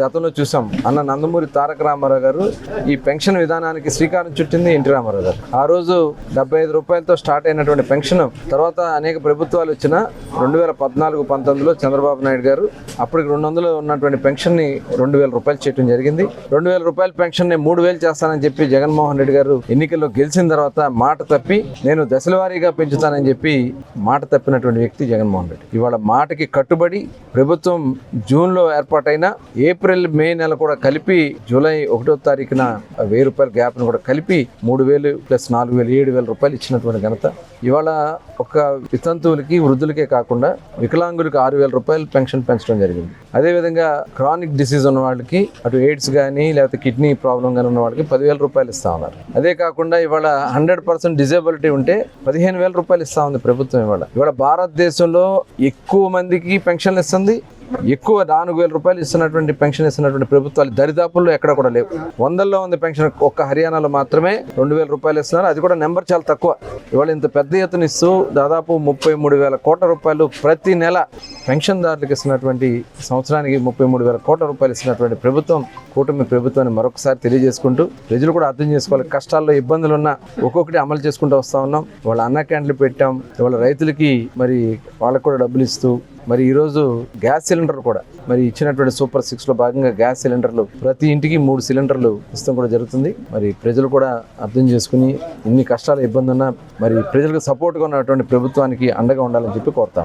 గతంలో చూసాం అన్న నందమూరి తారక రామారావు గారు ఈ పెన్షన్ విధానానికి శ్రీకారం చుట్టింది ఎన్టీ రామారావు గారు. ఆ రోజు 75 రూపాయలతో స్టార్ట్ అయినటువంటి పెన్షన్ తర్వాత అనేక ప్రభుత్వాలు వచ్చిన 2014-19లో చంద్రబాబు నాయుడు గారు అప్పటికి 200 ఉన్నటువంటి పెన్షన్ ని 2000 రూపాయలు చేయడం జరిగింది. 2000 రూపాయల పెన్షన్ ని 3000 చేస్తానని చెప్పి జగన్మోహన్ రెడ్డి గారు ఎన్నికల్లో గెలిచిన తర్వాత మాట తప్పి నేను దశలవారీగా పెంచుతానని చెప్పి మాట తప్పినటువంటి వ్యక్తి జగన్మోహన్ రెడ్డి. ఇవాళ మాటకి కట్టుబడి ప్రభుత్వం జూన్లో ఏర్పాటైన ఏప్రిల్-మే నెల కూడా కలిపి జూలై 1వ తారీఖున 1000 రూపాయల గ్యాప్ను కూడా కలిపి 3000 + 4000 7000 రూపాయలు ఇచ్చినటువంటి ఘనత. ఇవాళ ఒక వితంతువులకి వృద్ధులకే కాకుండా వికలాంగులకి 6000 రూపాయలు పెన్షన్ పెంచడం జరిగింది. అదేవిధంగా క్రానిక్ డిసీజ్ ఉన్న వాళ్ళకి అటు ఎయిడ్స్ కానీ లేకపోతే కిడ్నీ ప్రాబ్లం కానీ ఉన్న వాళ్ళకి 10,000 రూపాయలు ఇస్తా ఉన్నారు. అదే కాకుండా ఇవాళ 100% డిజేబిలిటీ ఉంటే 15,000 రూపాయలు ఇస్తా ఉంది ప్రభుత్వం. ఇవాళ భారతదేశంలో ఎక్కువ మందికి పెన్షన్లు ఇస్తుంది, ఎక్కువ 4000 రూపాయలు ఇస్తున్నటువంటి పెన్షన్ ఇస్తున్నటువంటి ప్రభుత్వాలు దరిదాపుల్లో ఎక్కడ కూడా లేవు. 100లో ఉంది పెన్షన్. ఒక్క హర్యానాలో మాత్రమే 2000 రూపాయలు ఇస్తున్నారు. అది కూడా నెంబర్ చాలా తక్కువ. ఇవాళ ఇంత పెద్ద ఎత్తున ఇస్తూ దాదాపు 33,000 కోట్ల రూపాయలు ప్రతి నెల పెన్షన్దారులకు ఇస్తున్నటువంటి సంవత్సరానికి 33,000 కోట్ల రూపాయలు ఇస్తున్నటువంటి ప్రభుత్వం కూటమి ప్రభుత్వాన్ని మరొకసారి తెలియజేసుకుంటూ ప్రజలు కూడా అర్థం చేసుకోవాలి. కష్టాల్లో ఇబ్బందులు ఉన్నా ఒక్కొక్కటి అమలు చేసుకుంటూ వస్తూ ఉన్నాం. వాళ్ళ అన్న క్యాంటీన్లు పెట్టాం. ఇవాళ రైతులకి మరి వాళ్ళకు కూడా డబ్బులు ఇస్తూ మరి ఈరోజు గ్యాస్ సిలిండర్ కూడా మరి ఇచ్చినటువంటి సూపర్ 6లో భాగంగా గ్యాస్ సిలిండర్లు ప్రతి ఇంటికి 3 సిలిండర్లు ఇస్తాం కూడా జరుగుతుంది. మరి ప్రజలు కూడా అర్థం చేసుకుని ఇన్ని కష్టాలు ఇబ్బంది ఉన్నా మరి ప్రజలకు సపోర్ట్గా ఉన్నటువంటి ప్రభుత్వానికి అండగా ఉండాలని చెప్పి కోరుతాం.